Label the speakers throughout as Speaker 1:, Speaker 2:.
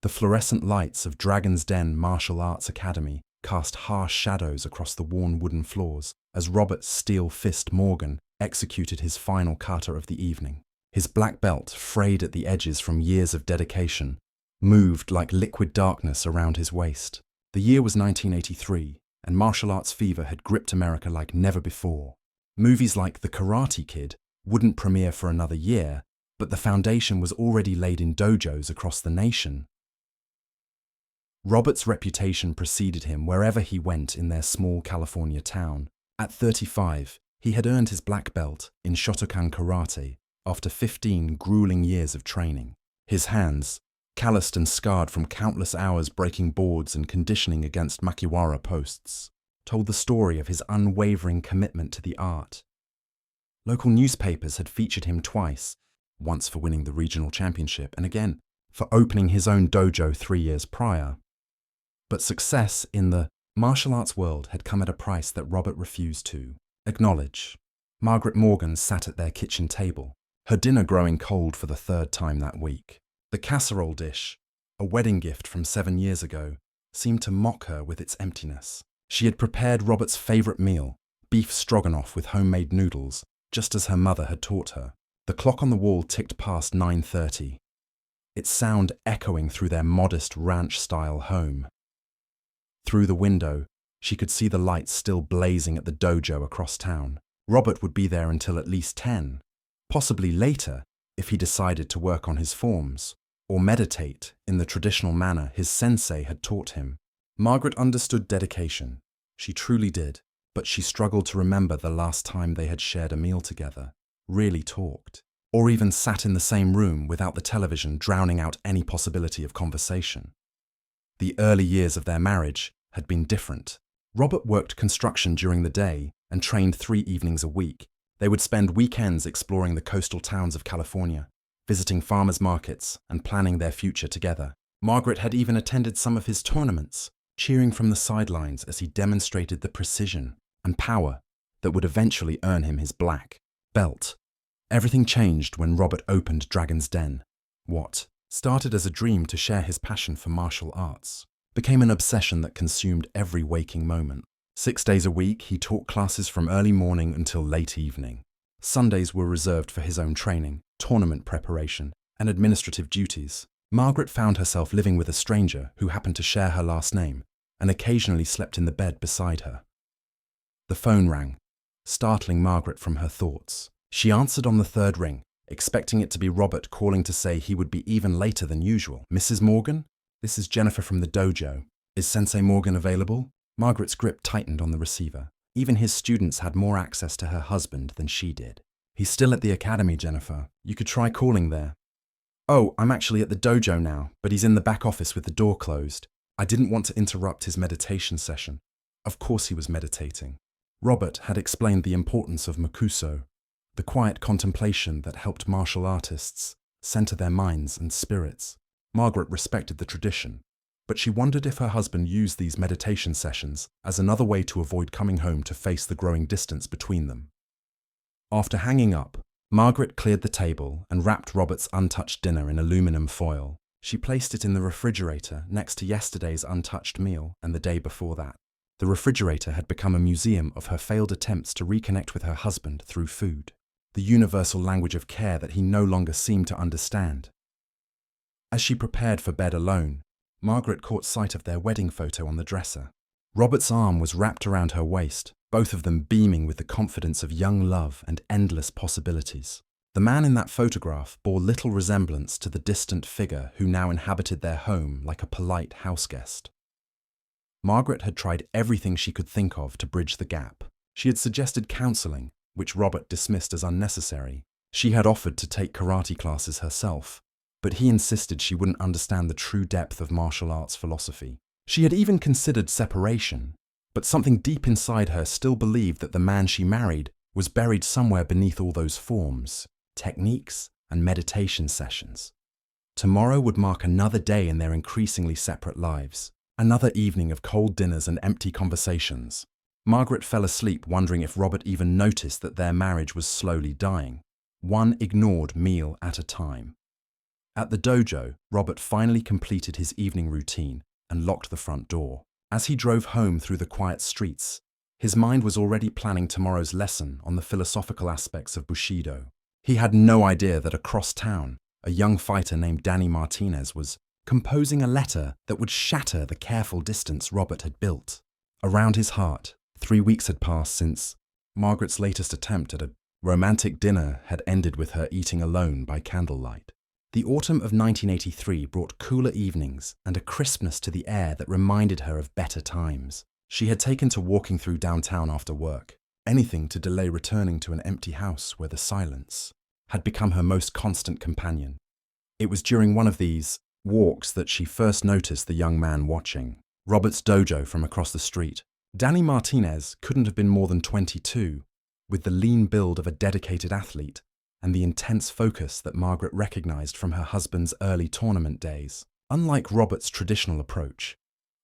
Speaker 1: The fluorescent lights of Dragon's Den Martial Arts Academy cast harsh shadows across the worn wooden floors as Robert's steel fist Morgan executed his final kata of the evening. His black belt, frayed at the edges from years of dedication, moved like liquid darkness around his waist. The year was 1983, and martial arts fever had gripped America like never before. Movies like The Karate Kid wouldn't premiere for another year, but the foundation was already laid in dojos across the nation. Robert's reputation preceded him wherever he went in their small California town. At 35, he had earned his black belt in Shotokan karate after 15 grueling years of training. His hands, calloused and scarred from countless hours breaking boards and conditioning against makiwara posts, told the story of his unwavering commitment to the art. Local newspapers had featured him twice, once for winning the regional championship and again for opening his own dojo 3 years prior. But success in the martial arts world had come at a price that Robert refused to acknowledge. Margaret Morgan sat at their kitchen table, her dinner growing cold for the 3rd time that week. The casserole dish, a wedding gift from 7 years ago, seemed to mock her with its emptiness. She had prepared Robert's favourite meal, beef stroganoff with homemade noodles, just as her mother had taught her. The clock on the wall ticked past 9:30, its sound echoing through their modest ranch-style home. Through the window, she could see the lights still blazing at the dojo across town. Robert would be there until at least 10, possibly later if he decided to work on his forms, or meditate in the traditional manner his sensei had taught him. Margaret understood dedication. She truly did, but she struggled to remember the last time they had shared a meal together, really talked, or even sat in the same room without the television drowning out any possibility of conversation. The early years of their marriage had been different. Robert worked construction during the day and trained 3 evenings a week. They would spend weekends exploring the coastal towns of California, visiting farmers' markets and planning their future together. Margaret had even attended some of his tournaments, cheering from the sidelines as he demonstrated the precision and power that would eventually earn him his black belt. Everything changed when Robert opened Dragon's Den. What started as a dream to share his passion for martial arts became an obsession that consumed every waking moment. 6 days a week, he taught classes from early morning until late evening. Sundays were reserved for his own training, tournament preparation, and administrative duties. Margaret found herself living with a stranger who happened to share her last name and occasionally slept in the bed beside her. The phone rang, startling Margaret from her thoughts. She answered on the 3rd ring, expecting it to be Robert calling to say he would be even later than usual. "Mrs. Morgan? This is Jennifer from the dojo. Is Sensei Morgan available?" Margaret's grip tightened on the receiver. Even his students had more access to her husband than she did. "He's still at the academy, Jennifer. You could try calling there." "Oh, I'm actually at the dojo now, but he's in the back office with the door closed. I didn't want to interrupt his meditation session." Of course he was meditating. Robert had explained the importance of Makuso, the quiet contemplation that helped martial artists center their minds and spirits. Margaret respected the tradition, but she wondered if her husband used these meditation sessions as another way to avoid coming home to face the growing distance between them. After hanging up, Margaret cleared the table and wrapped Robert's untouched dinner in aluminum foil. She placed it in the refrigerator next to yesterday's untouched meal and the day before that. The refrigerator had become a museum of her failed attempts to reconnect with her husband through food, the universal language of care that he no longer seemed to understand. As she prepared for bed alone, Margaret caught sight of their wedding photo on the dresser. Robert's arm was wrapped around her waist, both of them beaming with the confidence of young love and endless possibilities. The man in that photograph bore little resemblance to the distant figure who now inhabited their home like a polite houseguest. Margaret had tried everything she could think of to bridge the gap. She had suggested counseling, which Robert dismissed as unnecessary. She had offered to take karate classes herself, but he insisted she wouldn't understand the true depth of martial arts philosophy. She had even considered separation, but something deep inside her still believed that the man she married was buried somewhere beneath all those forms, techniques, and meditation sessions. Tomorrow would mark another day in their increasingly separate lives, another evening of cold dinners and empty conversations. Margaret fell asleep wondering if Robert even noticed that their marriage was slowly dying, one ignored meal at a time. At the dojo, Robert finally completed his evening routine and locked the front door. As he drove home through the quiet streets, his mind was already planning tomorrow's lesson on the philosophical aspects of Bushido. He had no idea that across town, a young fighter named Danny Martinez was composing a letter that would shatter the careful distance Robert had built. Around his heart, 3 weeks had passed since Margaret's latest attempt at a romantic dinner had ended with her eating alone by candlelight. The autumn of 1983 brought cooler evenings and a crispness to the air that reminded her of better times. She had taken to walking through downtown after work, anything to delay returning to an empty house where the silence had become her most constant companion. It was during one of these walks that she first noticed the young man watching Robert's dojo from across the street. Danny Martinez couldn't have been more than 22, with the lean build of a dedicated athlete and the intense focus that Margaret recognized from her husband's early tournament days. Unlike Robert's traditional approach,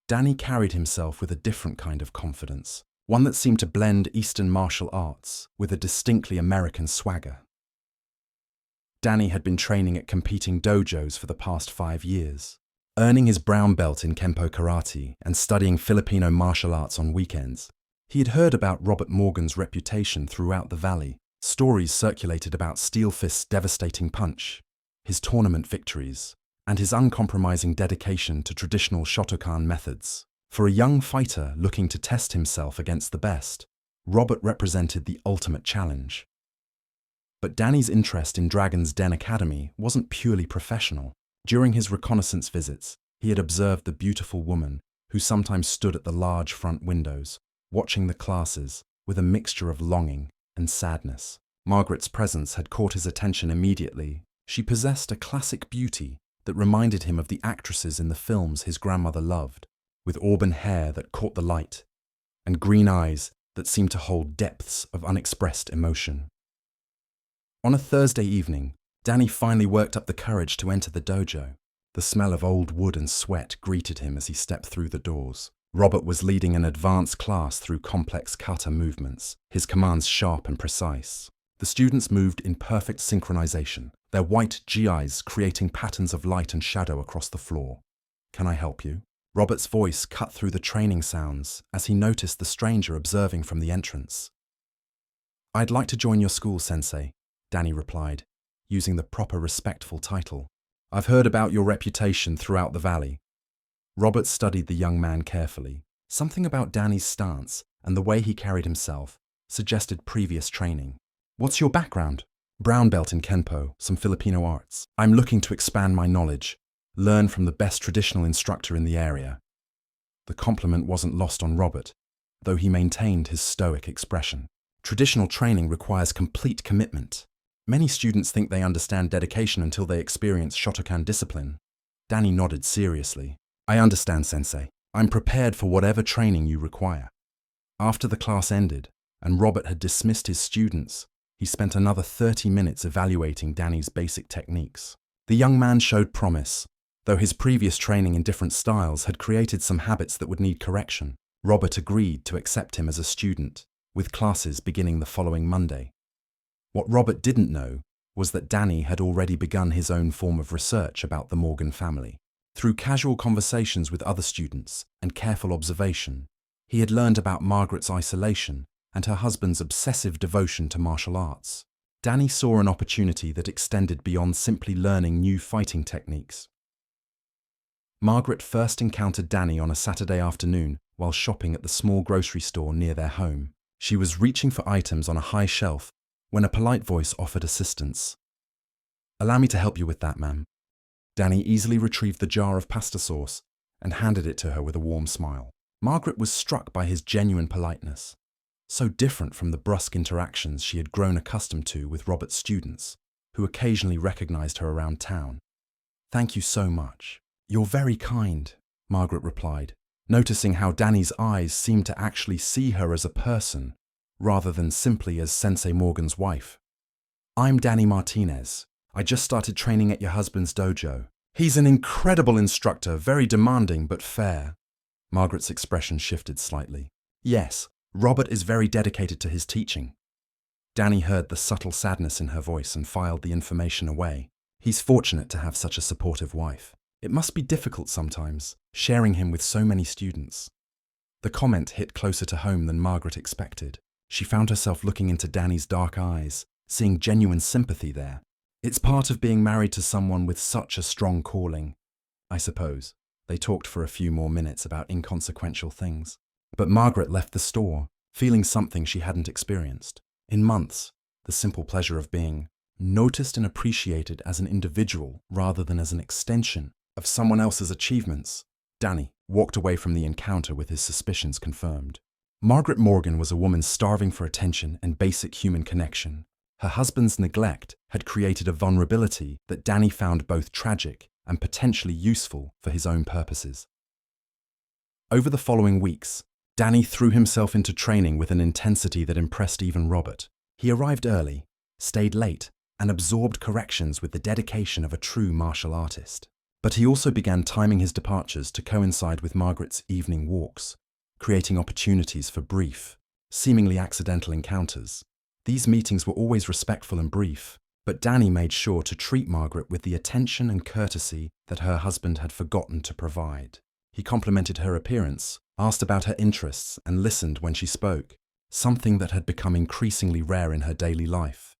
Speaker 1: Danny carried himself with a different kind of confidence, one that seemed to blend Eastern martial arts with a distinctly American swagger. Danny had been training at competing dojos for the past 5 years, earning his brown belt in Kempo karate and studying Filipino martial arts on weekends. He had heard about Robert Morgan's reputation throughout the valley. Stories circulated about Steel Fist's devastating punch, his tournament victories, and his uncompromising dedication to traditional Shotokan methods. For a young fighter looking to test himself against the best, Robert represented the ultimate challenge. But Danny's interest in Dragon's Den Academy wasn't purely professional. During his reconnaissance visits, he had observed the beautiful woman who sometimes stood at the large front windows, watching the classes with a mixture of longing and sadness. Margaret's presence had caught his attention immediately. She possessed a classic beauty that reminded him of the actresses in the films his grandmother loved, with auburn hair that caught the light and green eyes that seemed to hold depths of unexpressed emotion. On a Thursday evening, Danny finally worked up the courage to enter the dojo. The smell of old wood and sweat greeted him as he stepped through the doors. Robert was leading an advanced class through complex kata movements, his commands sharp and precise. The students moved in perfect synchronization, their white GIs creating patterns of light and shadow across the floor. "Can I help you?" Robert's voice cut through the training sounds as he noticed the stranger observing from the entrance. "I'd like to join your school, Sensei," Danny replied, using the proper respectful title. "I've heard about your reputation throughout the valley." Robert studied the young man carefully. Something about Danny's stance and the way he carried himself suggested previous training. "What's your background?" "Brown belt in Kenpo, some Filipino arts. I'm looking to expand my knowledge, learn from the best traditional instructor in the area." The compliment wasn't lost on Robert, though he maintained his stoic expression. Traditional training requires complete commitment. Many students think they understand dedication until they experience Shotokan discipline. Danny nodded seriously. "I understand, Sensei. I'm prepared for whatever training you require." After the class ended, and Robert had dismissed his students, he spent another 30 minutes evaluating Danny's basic techniques. The young man showed promise, though his previous training in different styles had created some habits that would need correction. Robert agreed to accept him as a student, with classes beginning the following Monday. What Robert didn't know was that Danny had already begun his own form of research about the Morgan family. Through casual conversations with other students and careful observation, he had learned about Margaret's isolation and her husband's obsessive devotion to martial arts. Danny saw an opportunity that extended beyond simply learning new fighting techniques. Margaret first encountered Danny on a Saturday afternoon while shopping at the small grocery store near their home. She was reaching for items on a high shelf when a polite voice offered assistance. "Allow me to help you with that, ma'am." Danny easily retrieved the jar of pasta sauce and handed it to her with a warm smile. Margaret was struck by his genuine politeness, so different from the brusque interactions she had grown accustomed to with Robert's students, who occasionally recognized her around town. "Thank you so much. You're very kind," Margaret replied, noticing how Danny's eyes seemed to actually see her as a person, rather than simply as Sensei Morgan's wife. "I'm Danny Martinez. I just started training at your husband's dojo. He's an incredible instructor, very demanding but fair." Margaret's expression shifted slightly. "Yes, Robert is very dedicated to his teaching." Danny heard the subtle sadness in her voice and filed the information away. He's fortunate to have such a supportive wife. It must be difficult sometimes, sharing him with so many students. The comment hit closer to home than Margaret expected. She found herself looking into Danny's dark eyes, seeing genuine sympathy there. It's part of being married to someone with such a strong calling, I suppose. They talked for a few more minutes about inconsequential things. But Margaret left the store, feeling something she hadn't experienced in months, the simple pleasure of being noticed and appreciated as an individual rather than as an extension of someone else's achievements. Danny walked away from the encounter with his suspicions confirmed. Margaret Morgan was a woman starving for attention and basic human connection. Her husband's neglect had created a vulnerability that Danny found both tragic and potentially useful for his own purposes. Over the following weeks, Danny threw himself into training with an intensity that impressed even Robert. He arrived early, stayed late, and absorbed corrections with the dedication of a true martial artist. But he also began timing his departures to coincide with Margaret's evening walks, creating opportunities for brief, seemingly accidental encounters. These meetings were always respectful and brief, but Danny made sure to treat Margaret with the attention and courtesy that her husband had forgotten to provide. He complimented her appearance, asked about her interests, and listened when she spoke, something that had become increasingly rare in her daily life.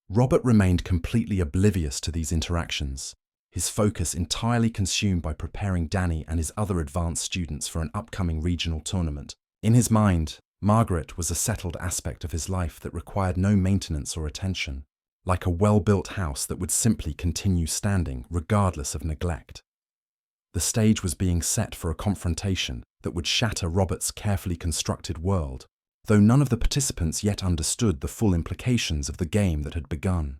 Speaker 1: Robert remained completely oblivious to these interactions, his focus entirely consumed by preparing Danny and his other advanced students for an upcoming regional tournament. In his mind, Margaret was a settled aspect of his life that required no maintenance or attention, like a well-built house that would simply continue standing regardless of neglect. The stage was being set for a confrontation that would shatter Robert's carefully constructed world, though none of the participants yet understood the full implications of the game that had begun.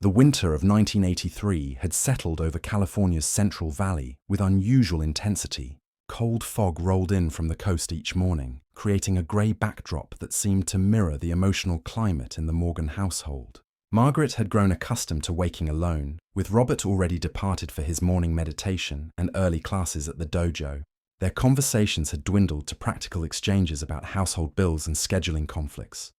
Speaker 1: The winter of 1983 had settled over California's Central Valley with unusual intensity. Cold fog rolled in from the coast each morning, creating a grey backdrop that seemed to mirror the emotional climate in the Morgan household. Margaret had grown accustomed to waking alone, with Robert already departed for his morning meditation and early classes at the dojo. Their conversations had dwindled to practical exchanges about household bills and scheduling conflicts.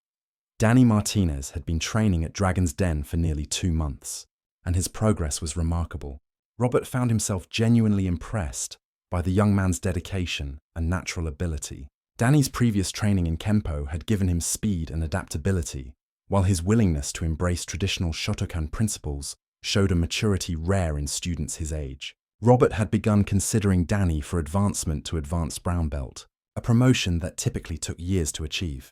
Speaker 1: Danny Martinez had been training at Dragon's Den for nearly 2 months, and his progress was remarkable. Robert found himself genuinely impressed by the young man's dedication and natural ability. Danny's previous training in Kempo had given him speed and adaptability, while his willingness to embrace traditional Shotokan principles showed a maturity rare in students his age. Robert had begun considering Danny for advancement to advanced brown belt, a promotion that typically took years to achieve.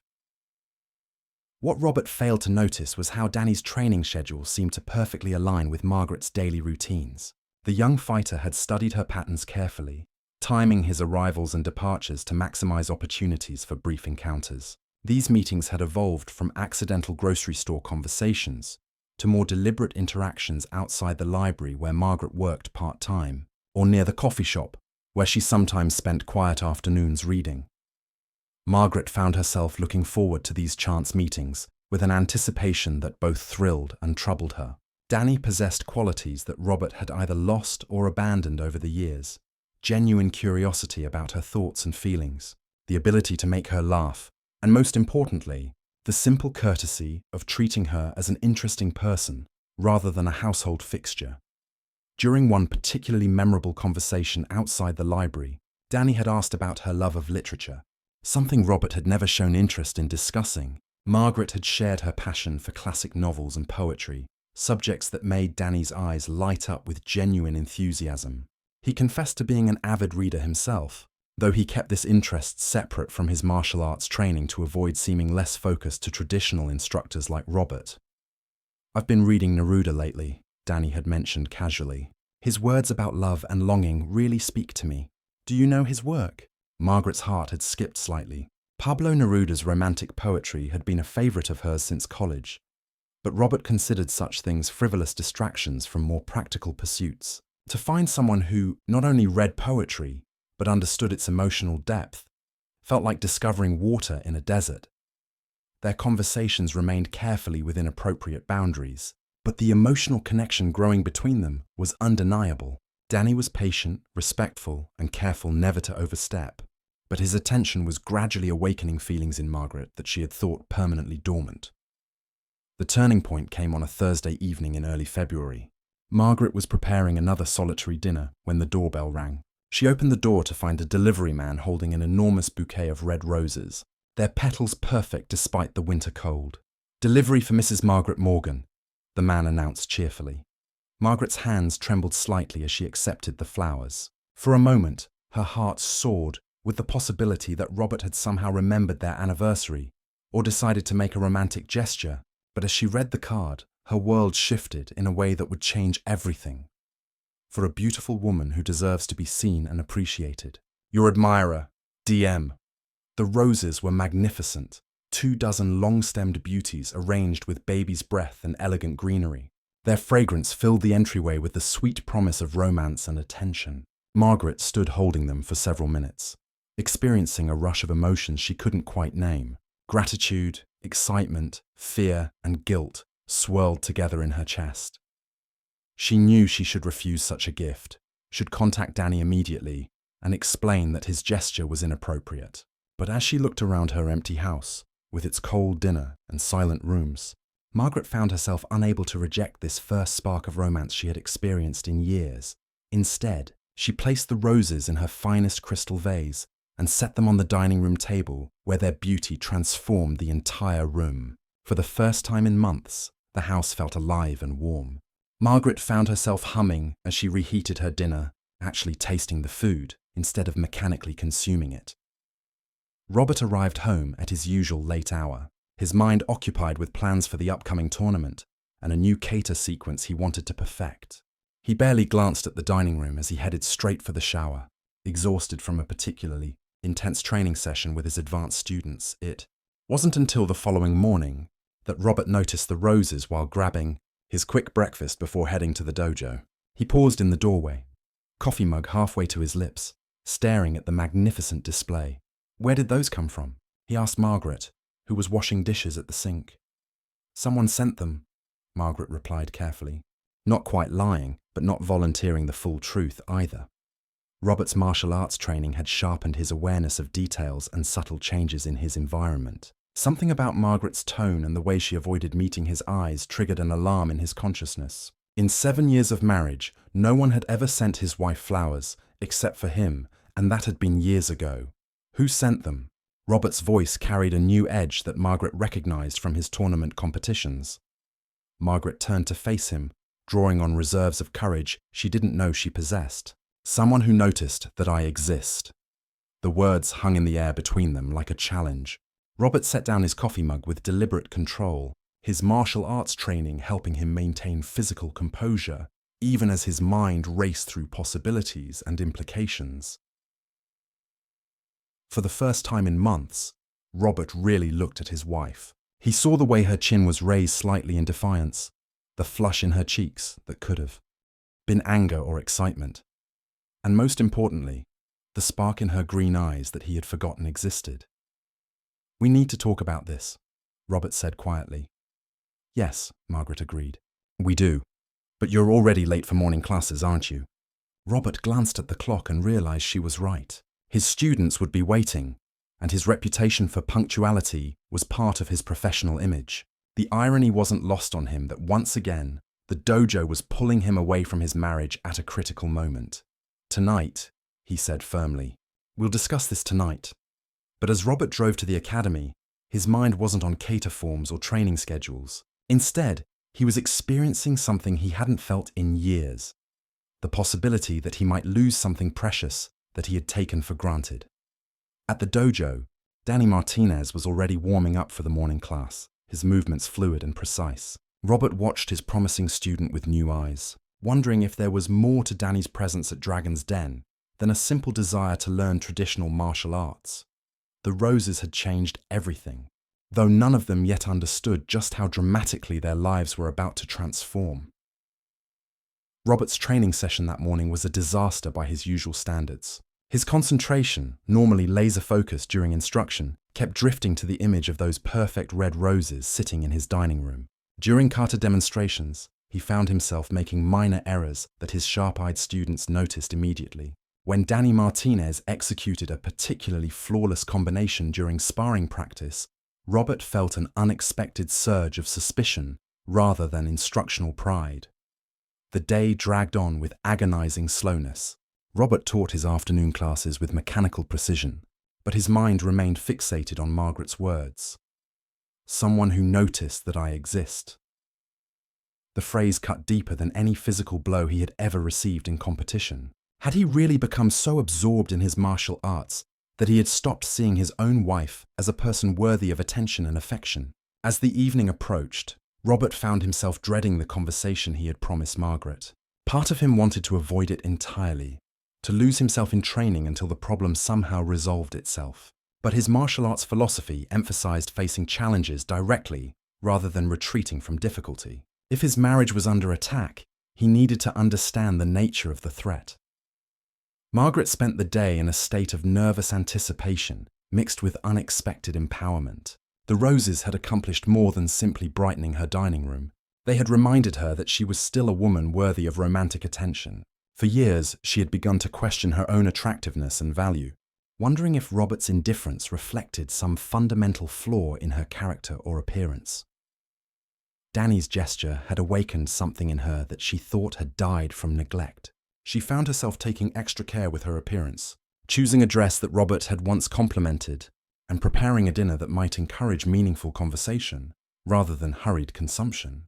Speaker 1: What Robert failed to notice was how Danny's training schedule seemed to perfectly align with Margaret's daily routines. The young fighter had studied her patterns carefully, timing his arrivals and departures to maximize opportunities for brief encounters. These meetings had evolved from accidental grocery store conversations to more deliberate interactions outside the library where Margaret worked part-time, or near the coffee shop where she sometimes spent quiet afternoons reading. Margaret found herself looking forward to these chance meetings with an anticipation that both thrilled and troubled her. Danny possessed qualities that Robert had either lost or abandoned over the years: genuine curiosity about her thoughts and feelings, the ability to make her laugh, and most importantly, the simple courtesy of treating her as an interesting person rather than a household fixture. During one particularly memorable conversation outside the library, Danny had asked about her love of literature, something Robert had never shown interest in discussing. Margaret had shared her passion for classic novels and poetry, subjects that made Danny's eyes light up with genuine enthusiasm. He confessed to being an avid reader himself, though he kept this interest separate from his martial arts training to avoid seeming less focused to traditional instructors like Robert. "I've been reading Neruda lately," Danny had mentioned casually. "His words about love and longing really speak to me. Do you know his work?" Margaret's heart had skipped slightly. Pablo Neruda's romantic poetry had been a favorite of hers since college, but Robert considered such things frivolous distractions from more practical pursuits. To find someone who not only read poetry, but understood its emotional depth, felt like discovering water in a desert. Their conversations remained carefully within appropriate boundaries, but the emotional connection growing between them was undeniable. Danny was patient, respectful, and careful never to overstep, but his attention was gradually awakening feelings in Margaret that she had thought permanently dormant. The turning point came on a Thursday evening in early February. Margaret was preparing another solitary dinner when the doorbell rang. She opened the door to find a delivery man holding an enormous bouquet of red roses, their petals perfect despite the winter cold. "Delivery for Mrs. Margaret Morgan," the man announced cheerfully. Margaret's hands trembled slightly as she accepted the flowers. For a moment, her heart soared with the possibility that Robert had somehow remembered their anniversary or decided to make a romantic gesture, but as she read the card, her world shifted in a way that would change everything. "For a beautiful woman who deserves to be seen and appreciated. Your admirer, DM." The roses were magnificent, 24 long-stemmed beauties arranged with baby's breath and elegant greenery. Their fragrance filled the entryway with the sweet promise of romance and attention. Margaret stood holding them for several minutes, experiencing a rush of emotions she couldn't quite name. Gratitude, excitement, fear, and guilt swirled together in her chest. She knew she should refuse such a gift, should contact Danny immediately, and explain that his gesture was inappropriate. But as she looked around her empty house, with its cold dinner and silent rooms, Margaret found herself unable to reject this first spark of romance she had experienced in years. Instead, she placed the roses in her finest crystal vase and set them on the dining room table, where their beauty transformed the entire room. For the first time in months, the house felt alive and warm. Margaret found herself humming as she reheated her dinner, actually tasting the food instead of mechanically consuming it. Robert arrived home at his usual late hour, his mind occupied with plans for the upcoming tournament and a new cater sequence he wanted to perfect. He barely glanced at the dining room as he headed straight for the shower, exhausted from a particularly intense training session with his advanced students. It wasn't until the following morning that Robert noticed the roses while grabbing his quick breakfast before heading to the dojo. He paused in the doorway, coffee mug halfway to his lips, staring at the magnificent display. "Where did those come from?" he asked Margaret, who was washing dishes at the sink. "Someone sent them," Margaret replied carefully, not quite lying, but not volunteering the full truth either. Robert's martial arts training had sharpened his awareness of details and subtle changes in his environment. Something about Margaret's tone and the way she avoided meeting his eyes triggered an alarm in his consciousness. In 7 years of marriage, no one had ever sent his wife flowers, except for him, and that had been years ago. Who sent them? Robert's voice carried a new edge that Margaret recognized from his tournament competitions. Margaret turned to face him, drawing on reserves of courage she didn't know she possessed. "Someone who noticed that I exist." The words hung in the air between them like a challenge. Robert set down his coffee mug with deliberate control, his martial arts training helping him maintain physical composure, even as his mind raced through possibilities and implications. For the first time in months, Robert really looked at his wife. He saw the way her chin was raised slightly in defiance, the flush in her cheeks that could have been anger or excitement, and most importantly, the spark in her green eyes that he had forgotten existed. "We need to talk about this," Robert said quietly. "Yes," Margaret agreed. "We do. But you're already late for morning classes, aren't you?" Robert glanced at the clock and realized she was right. His students would be waiting, and his reputation for punctuality was part of his professional image. The irony wasn't lost on him that once again, the dojo was pulling him away from his marriage at a critical moment. "Tonight," he said firmly. "We'll discuss this tonight." But as Robert drove to the academy, his mind wasn't on cater forms or training schedules. Instead, he was experiencing something he hadn't felt in years. The possibility that he might lose something precious that he had taken for granted. At the dojo, Danny Martinez was already warming up for the morning class, his movements fluid and precise. Robert watched his promising student with new eyes, wondering if there was more to Danny's presence at Dragon's Den than a simple desire to learn traditional martial arts. The roses had changed everything, though none of them yet understood just how dramatically their lives were about to transform. Robert's training session that morning was a disaster by his usual standards. His concentration, normally laser-focused during instruction, kept drifting to the image of those perfect red roses sitting in his dining room. During kata demonstrations, he found himself making minor errors that his sharp-eyed students noticed immediately. When Danny Martinez executed a particularly flawless combination during sparring practice, Robert felt an unexpected surge of suspicion rather than instructional pride. The day dragged on with agonizing slowness. Robert taught his afternoon classes with mechanical precision, but his mind remained fixated on Margaret's words. Someone who noticed that I exist. The phrase cut deeper than any physical blow he had ever received in competition. Had he really become so absorbed in his martial arts that he had stopped seeing his own wife as a person worthy of attention and affection? As the evening approached, Robert found himself dreading the conversation he had promised Margaret. Part of him wanted to avoid it entirely, to lose himself in training until the problem somehow resolved itself. But his martial arts philosophy emphasized facing challenges directly rather than retreating from difficulty. If his marriage was under attack, he needed to understand the nature of the threat. Margaret spent the day in a state of nervous anticipation, mixed with unexpected empowerment. The roses had accomplished more than simply brightening her dining room. They had reminded her that she was still a woman worthy of romantic attention. For years, she had begun to question her own attractiveness and value, wondering if Robert's indifference reflected some fundamental flaw in her character or appearance. Danny's gesture had awakened something in her that she thought had died from neglect. She found herself taking extra care with her appearance, choosing a dress that Robert had once complimented, and preparing a dinner that might encourage meaningful conversation rather than hurried consumption.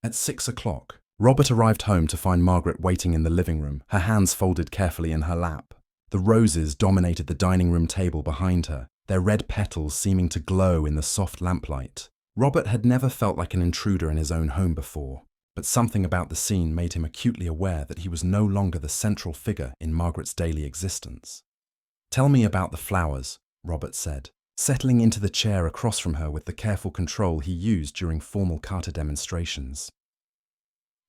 Speaker 1: At 6 o'clock, Robert arrived home to find Margaret waiting in the living room, her hands folded carefully in her lap. The roses dominated the dining room table behind her, their red petals seeming to glow in the soft lamplight. Robert had never felt like an intruder in his own home before, but something about the scene made him acutely aware that he was no longer the central figure in Margaret's daily existence. "Tell me about the flowers," Robert said, settling into the chair across from her with the careful control he used during formal kata demonstrations.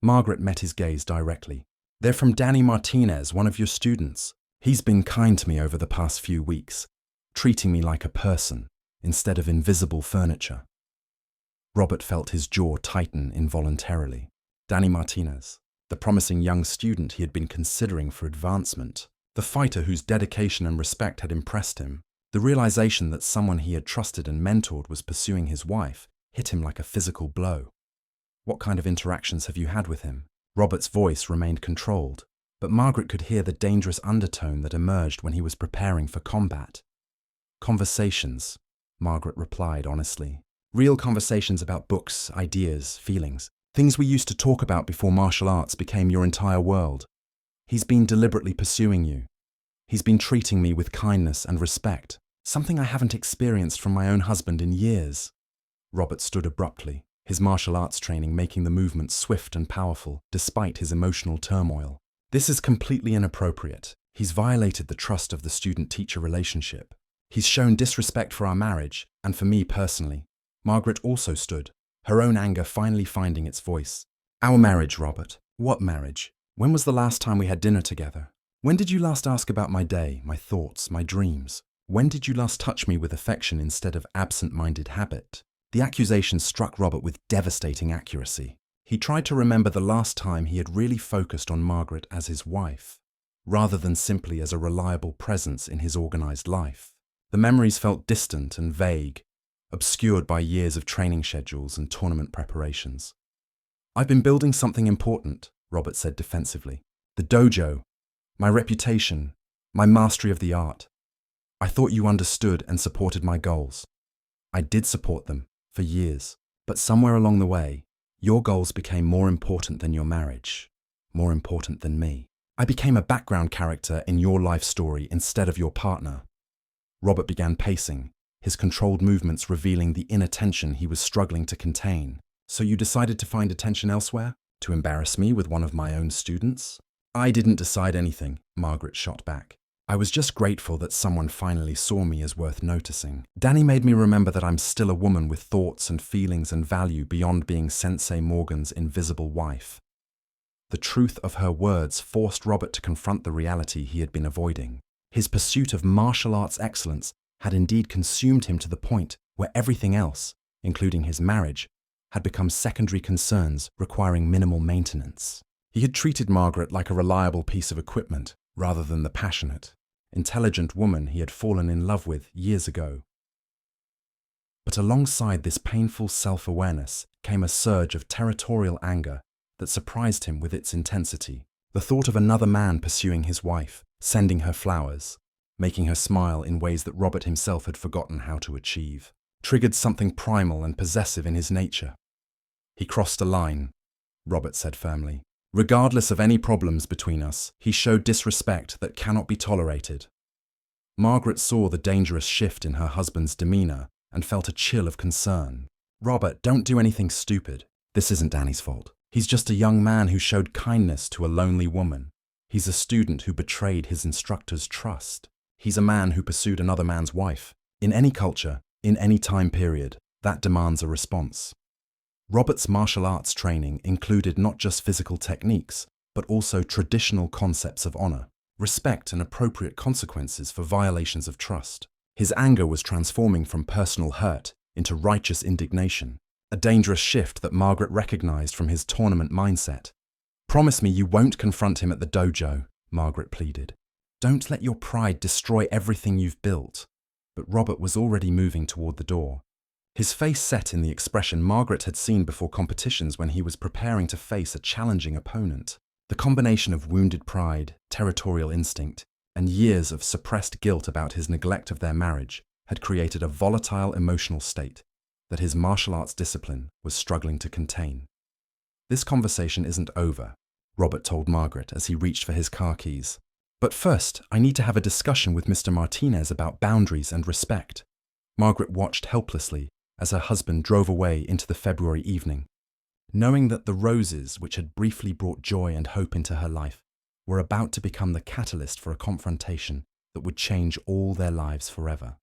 Speaker 1: Margaret met his gaze directly. "They're from Danny Martinez, one of your students. He's been kind to me over the past few weeks, treating me like a person instead of invisible furniture." Robert felt his jaw tighten involuntarily. Danny Martinez, the promising young student he had been considering for advancement, the fighter whose dedication and respect had impressed him, the realization that someone he had trusted and mentored was pursuing his wife hit him like a physical blow. "What kind of interactions have you had with him?" Robert's voice remained controlled, but Margaret could hear the dangerous undertone that emerged when he was preparing for combat. "Conversations," Margaret replied honestly. "Real conversations about books, ideas, feelings. Things we used to talk about before martial arts became your entire world. He's been deliberately pursuing you. He's been treating me with kindness and respect, something I haven't experienced from my own husband in years." Robert stood abruptly, his martial arts training making the movements swift and powerful despite his emotional turmoil. "This is completely inappropriate. He's violated the trust of the student-teacher relationship. He's shown disrespect for our marriage, and for me personally." Margaret also stood, her own anger finally finding its voice. "Our marriage, Robert. What marriage? When was the last time we had dinner together? When did you last ask about my day, my thoughts, my dreams? When did you last touch me with affection instead of absent-minded habit?" The accusation struck Robert with devastating accuracy. He tried to remember the last time he had really focused on Margaret as his wife, rather than simply as a reliable presence in his organized life. The memories felt distant and vague, obscured by years of training schedules and tournament preparations. "I've been building something important," Robert said defensively. "The dojo, my reputation, my mastery of the art. I thought you understood and supported my goals. I did support them for years, but somewhere along the way, your goals became more important than your marriage, more important than me. I became a background character in your life story instead of your partner." Robert began pacing, his controlled movements revealing the inner tension he was struggling to contain. "So you decided to find attention elsewhere? To embarrass me with one of my own students?" "I didn't decide anything," Margaret shot back. "I was just grateful that someone finally saw me as worth noticing. Danny made me remember that I'm still a woman with thoughts and feelings and value beyond being Sensei Morgan's invisible wife." The truth of her words forced Robert to confront the reality he had been avoiding. His pursuit of martial arts excellence had indeed consumed him to the point where everything else, including his marriage, had become secondary concerns requiring minimal maintenance. He had treated Margaret like a reliable piece of equipment rather than the passionate, intelligent woman he had fallen in love with years ago. But alongside this painful self-awareness came a surge of territorial anger that surprised him with its intensity. The thought of another man pursuing his wife, sending her flowers, making her smile in ways that Robert himself had forgotten how to achieve, triggered something primal and possessive in his nature. "He crossed a line," Robert said firmly. "Regardless of any problems between us, he showed disrespect that cannot be tolerated." Margaret saw the dangerous shift in her husband's demeanor and felt a chill of concern. "Robert, don't do anything stupid. This isn't Danny's fault. He's just a young man who showed kindness to a lonely woman. He's a student who betrayed his instructor's trust. He's a man who pursued another man's wife. In any culture, in any time period, that demands a response." Robert's martial arts training included not just physical techniques, but also traditional concepts of honor, respect, and appropriate consequences for violations of trust. His anger was transforming from personal hurt into righteous indignation, a dangerous shift that Margaret recognized from his tournament mindset. "Promise me you won't confront him at the dojo," Margaret pleaded. "Don't let your pride destroy everything you've built." But Robert was already moving toward the door. His face set in the expression Margaret had seen before competitions when he was preparing to face a challenging opponent. The combination of wounded pride, territorial instinct, and years of suppressed guilt about his neglect of their marriage had created a volatile emotional state that his martial arts discipline was struggling to contain. "This conversation isn't over," Robert told Margaret as he reached for his car keys. "But first, I need to have a discussion with Mr. Martinez about boundaries and respect." Margaret watched helplessly as her husband drove away into the February evening, knowing that the roses which had briefly brought joy and hope into her life were about to become the catalyst for a confrontation that would change all their lives forever.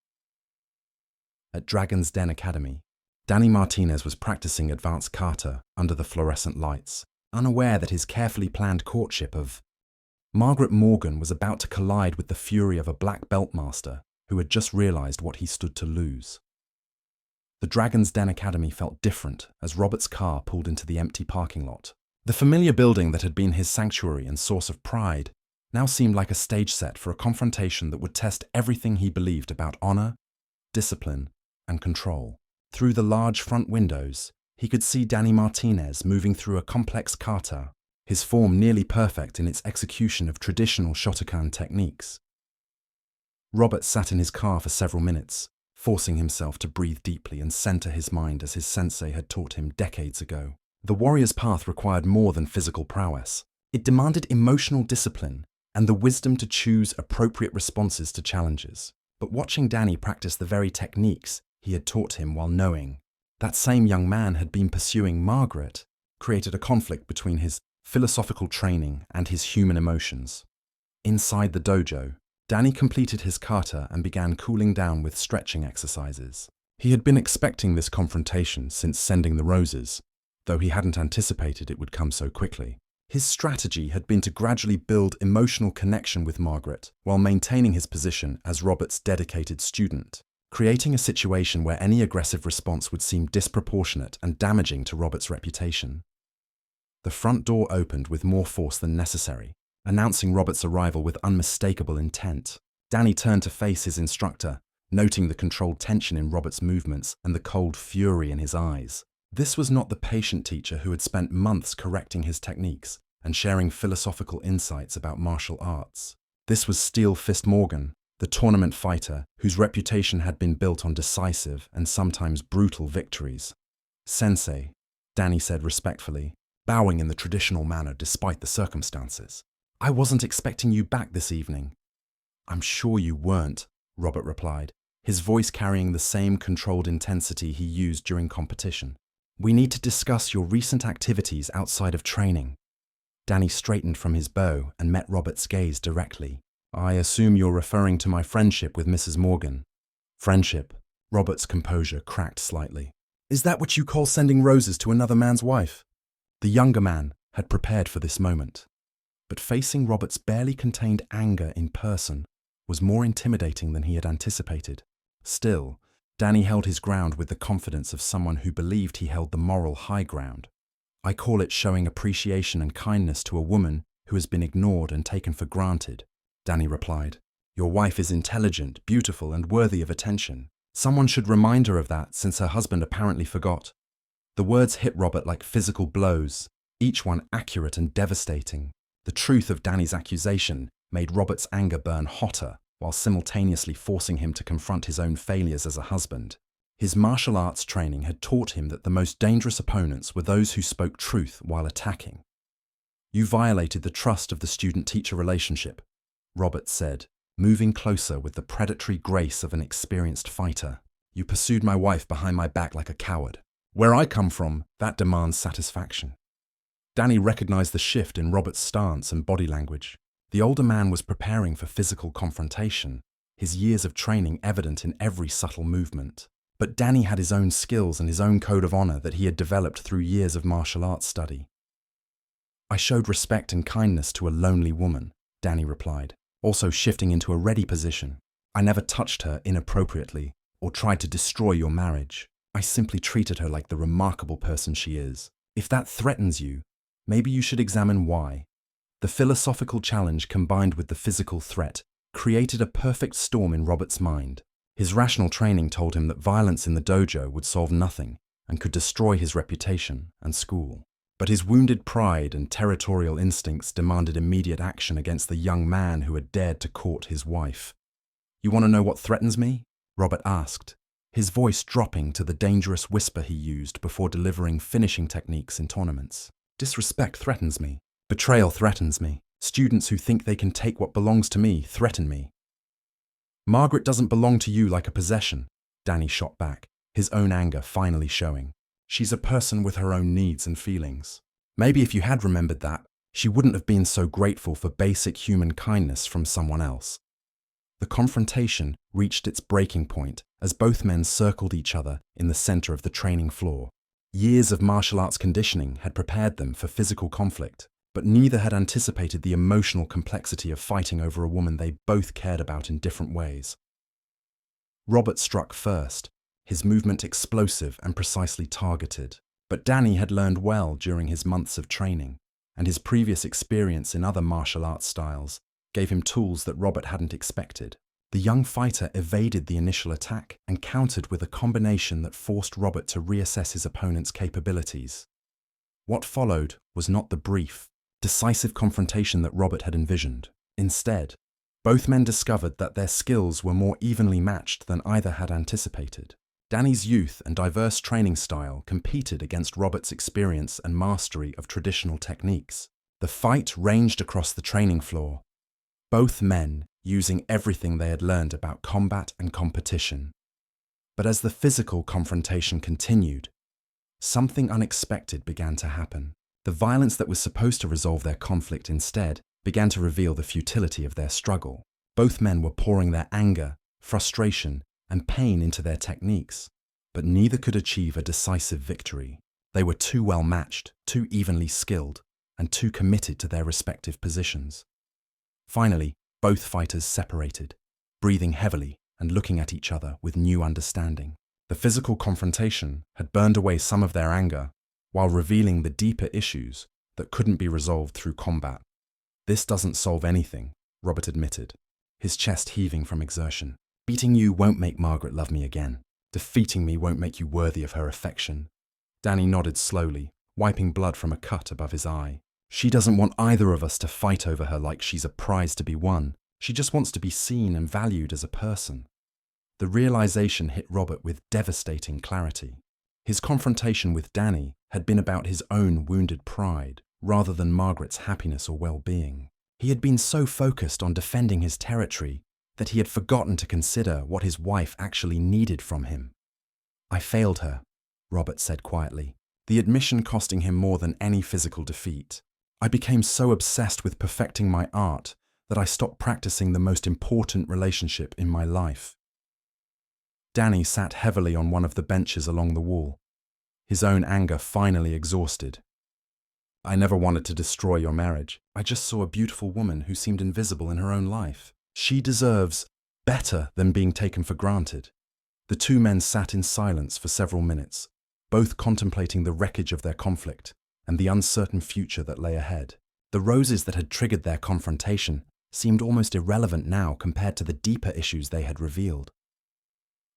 Speaker 1: At Dragon's Den Academy, Danny Martinez was practicing advanced kata under the fluorescent lights, unaware that his carefully planned courtship of Margaret Morgan was about to collide with the fury of a black belt master who had just realized what he stood to lose. The Dragon's Den Academy felt different as Robert's car pulled into the empty parking lot. The familiar building that had been his sanctuary and source of pride now seemed like a stage set for a confrontation that would test everything he believed about honor, discipline, and control. Through the large front windows, he could see Danny Martinez moving through a complex kata, his form nearly perfect in its execution of traditional Shotokan techniques. Robert sat in his car for several minutes, forcing himself to breathe deeply and center his mind as his sensei had taught him decades ago. The warrior's path required more than physical prowess. It demanded emotional discipline and the wisdom to choose appropriate responses to challenges. But watching Danny practice the very techniques he had taught him while knowing that same young man had been pursuing Margaret created a conflict between his philosophical training and his human emotions. Inside the dojo, Danny completed his kata and began cooling down with stretching exercises. He had been expecting this confrontation since sending the roses, though he hadn't anticipated it would come so quickly. His strategy had been to gradually build emotional connection with Margaret while maintaining his position as Robert's dedicated student, creating a situation where any aggressive response would seem disproportionate and damaging to Robert's reputation. The front door opened with more force than necessary, announcing Robert's arrival with unmistakable intent. Danny turned to face his instructor, noting the controlled tension in Robert's movements and the cold fury in his eyes. This was not the patient teacher who had spent months correcting his techniques and sharing philosophical insights about martial arts. This was Steel Fist Morgan, the tournament fighter whose reputation had been built on decisive and sometimes brutal victories. "Sensei," Danny said respectfully, bowing in the traditional manner despite the circumstances. "I wasn't expecting you back this evening." "I'm sure you weren't," Robert replied, his voice carrying the same controlled intensity he used during competition. "We need to discuss your recent activities outside of training." Danny straightened from his bow and met Robert's gaze directly. "I assume you're referring to my friendship with Mrs. Morgan." "Friendship?" Robert's composure cracked slightly. "Is that what you call sending roses to another man's wife?" The younger man had prepared for this moment, but facing Robert's barely contained anger in person was more intimidating than he had anticipated. Still, Danny held his ground with the confidence of someone who believed he held the moral high ground. "I call it showing appreciation and kindness to a woman who has been ignored and taken for granted," Danny replied. "Your wife is intelligent, beautiful, and worthy of attention. Someone should remind her of that, since her husband apparently forgot. The words hit Robert like physical blows, each one accurate and devastating. The truth of Danny's accusation made Robert's anger burn hotter, while simultaneously forcing him to confront his own failures as a husband. His martial arts training had taught him that the most dangerous opponents were those who spoke truth while attacking. "You violated the trust of the student-teacher relationship," Robert said, moving closer with the predatory grace of an experienced fighter. "You pursued my wife behind my back like a coward. Where I come from, that demands satisfaction." Danny recognized the shift in Robert's stance and body language. The older man was preparing for physical confrontation, his years of training evident in every subtle movement. But Danny had his own skills and his own code of honor that he had developed through years of martial arts study. "I showed respect and kindness to a lonely woman," Danny replied, also shifting into a ready position. "I never touched her inappropriately or tried to destroy your marriage. I simply treated her like the remarkable person she is. If that threatens you, maybe you should examine why." The philosophical challenge combined with the physical threat created a perfect storm in Robert's mind. His rational training told him that violence in the dojo would solve nothing and could destroy his reputation and school. But his wounded pride and territorial instincts demanded immediate action against the young man who had dared to court his wife. "You want to know what threatens me?" Robert asked, his voice dropping to the dangerous whisper he used before delivering finishing techniques in tournaments. "Disrespect threatens me. Betrayal threatens me. Students who think they can take what belongs to me threaten me." "Margaret doesn't belong to you like a possession," Danny shot back, his own anger finally showing. "She's a person with her own needs and feelings. Maybe if you had remembered that, she wouldn't have been so grateful for basic human kindness from someone else." The confrontation reached its breaking point as both men circled each other in the center of the training floor. Years of martial arts conditioning had prepared them for physical conflict, but neither had anticipated the emotional complexity of fighting over a woman they both cared about in different ways. Robert struck first, his movement explosive and precisely targeted. But Danny had learned well during his months of training, and his previous experience in other martial arts styles gave him tools that Robert hadn't expected. The young fighter evaded the initial attack and countered with a combination that forced Robert to reassess his opponent's capabilities. What followed was not the brief, decisive confrontation that Robert had envisioned. Instead, both men discovered that their skills were more evenly matched than either had anticipated. Danny's youth and diverse training style competed against Robert's experience and mastery of traditional techniques. The fight ranged across the training floor, both men using everything they had learned about combat and competition. But as the physical confrontation continued, something unexpected began to happen. The violence that was supposed to resolve their conflict instead began to reveal the futility of their struggle. Both men were pouring their anger, frustration, and pain into their techniques, but neither could achieve a decisive victory. They were too well matched, too evenly skilled, and too committed to their respective positions. Finally, both fighters separated, breathing heavily and looking at each other with new understanding. The physical confrontation had burned away some of their anger, while revealing the deeper issues that couldn't be resolved through combat. "This doesn't solve anything," Robert admitted, his chest heaving from exertion. "Beating you won't make Margaret love me again. Defeating me won't make you worthy of her affection." Danny nodded slowly, wiping blood from a cut above his eye. "She doesn't want either of us to fight over her like she's a prize to be won. She just wants to be seen and valued as a person." The realization hit Robert with devastating clarity. His confrontation with Danny had been about his own wounded pride, rather than Margaret's happiness or well-being. He had been so focused on defending his territory that he had forgotten to consider what his wife actually needed from him. "I failed her," Robert said quietly, the admission costing him more than any physical defeat. "I became so obsessed with perfecting my art that I stopped practicing the most important relationship in my life." Danny sat heavily on one of the benches along the wall, his own anger finally exhausted. "I never wanted to destroy your marriage. I just saw a beautiful woman who seemed invisible in her own life. She deserves better than being taken for granted." The two men sat in silence for several minutes, both contemplating the wreckage of their conflict and the uncertain future that lay ahead. The roses that had triggered their confrontation seemed almost irrelevant now compared to the deeper issues they had revealed.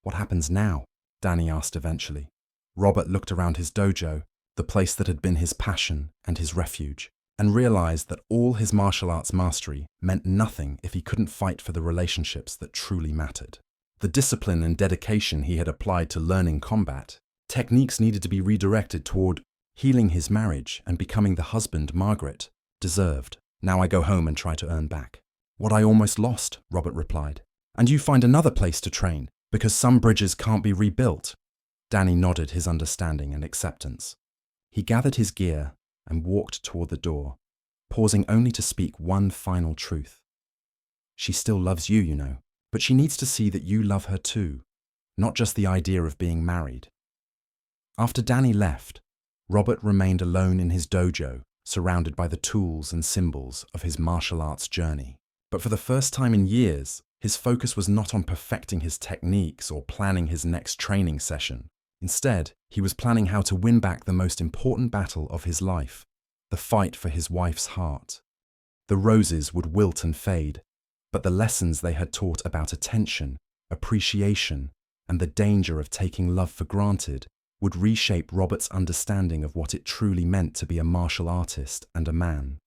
Speaker 1: "What happens now?" Danny asked eventually. Robert looked around his dojo, the place that had been his passion and his refuge, and realized that all his martial arts mastery meant nothing if he couldn't fight for the relationships that truly mattered. The discipline and dedication he had applied to learning combat, techniques needed to be redirected toward healing his marriage and becoming the husband Margaret deserved. "Now I go home and try to earn back what I almost lost," Robert replied. "And you find another place to train, because some bridges can't be rebuilt." Danny nodded his understanding and acceptance. He gathered his gear and walked toward the door, pausing only to speak one final truth. "She still loves you, you know, but she needs to see that you love her too, not just the idea of being married." After Danny left, Robert remained alone in his dojo, surrounded by the tools and symbols of his martial arts journey. But for the first time in years, his focus was not on perfecting his techniques or planning his next training session. Instead, he was planning how to win back the most important battle of his life, the fight for his wife's heart. The roses would wilt and fade, but the lessons they had taught about attention, appreciation, and the danger of taking love for granted would reshape Robert's understanding of what it truly meant to be a martial artist and a man.